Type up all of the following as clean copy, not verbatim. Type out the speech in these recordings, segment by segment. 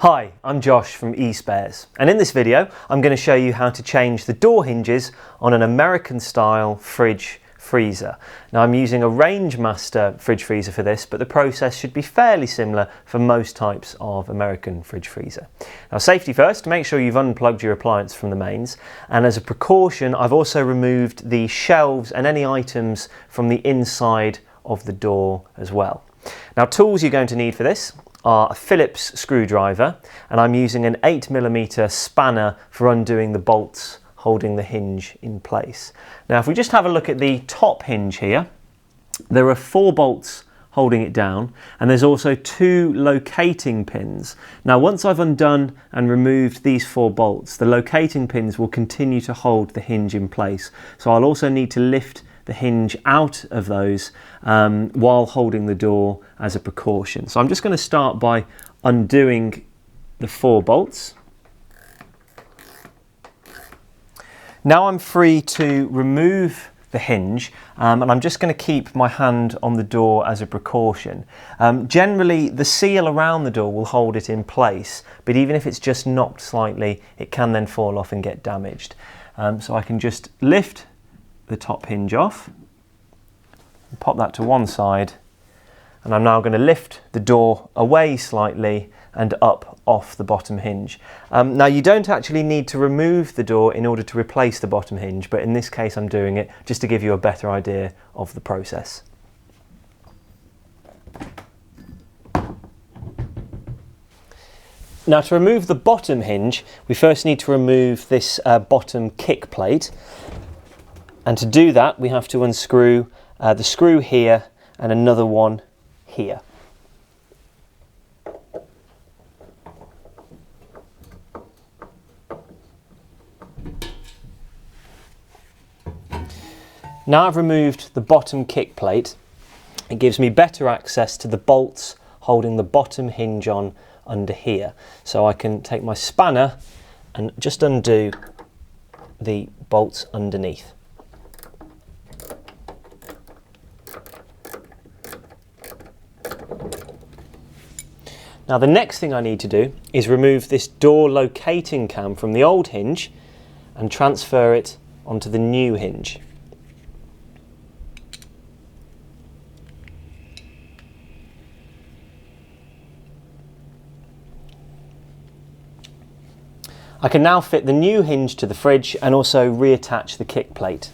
Hi, I'm Josh from eSpares, and in this video I'm going to show you how to change the door hinges on an American style fridge freezer. Now I'm using a Rangemaster fridge freezer for this, but the process should be fairly similar for most types of American fridge freezer. Now safety first, make sure you've unplugged your appliance from the mains, and as a precaution I've also removed the shelves and any items from the inside of the door as well. Now tools you're going to need for this are a Phillips screwdriver, and I'm using an 8mm spanner for undoing the bolts holding the hinge in place. Now if we just have a look at the top hinge here, there are 4 bolts holding it down, and there's also 2 locating pins. Now once I've undone and removed these 4 bolts, the locating pins will continue to hold the hinge in place. So I'll also need to lift the hinge out of those while holding the door as a precaution. So I'm just going to start by undoing the 4 bolts. Now I'm free to remove the hinge, and I'm just going to keep my hand on the door as a precaution. Generally the seal around the door will hold it in place, but even if it's just knocked slightly, it can then fall off and get damaged. So I can just lift the top hinge off, pop that to one side, and I'm now going to lift the door away slightly and up off the bottom hinge. Now you don't actually need to remove the door in order to replace the bottom hinge, but in this case I'm doing it just to give you a better idea of the process. Now to remove the bottom hinge, we first need to remove this bottom kick plate. And to do that, we have to unscrew the screw here and another one here. Now I've removed the bottom kick plate, it gives me better access to the bolts holding the bottom hinge on under here. So I can take my spanner and just undo the bolts underneath. Now the next thing I need to do is remove this door locating cam from the old hinge and transfer it onto the new hinge. I can now fit the new hinge to the fridge and also reattach the kick plate.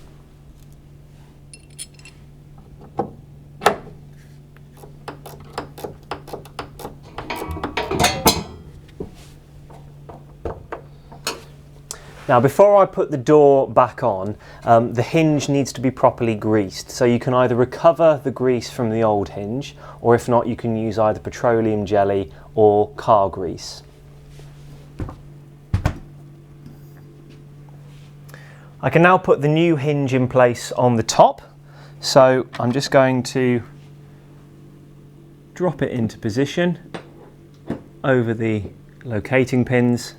Now before I put the door back on, the hinge needs to be properly greased. So you can either recover the grease from the old hinge, or if not, you can use either petroleum jelly or car grease. I can now put the new hinge in place on the top. So I'm just going to drop it into position over the locating pins.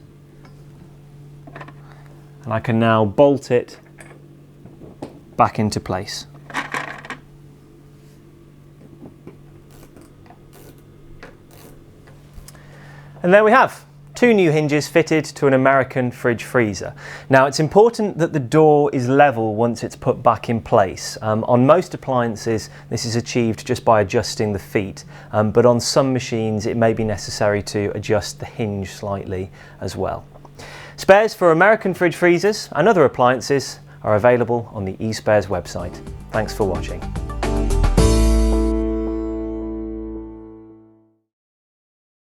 And I can now bolt it back into place. And there we have 2 new hinges fitted to an American fridge freezer. Now it's important that the door is level once it's put back in place. On most appliances this is achieved just by adjusting the feet, but on some machines it may be necessary to adjust the hinge slightly as well. Spares for American fridge freezers and other appliances are available on the eSpares website. Thanks for watching.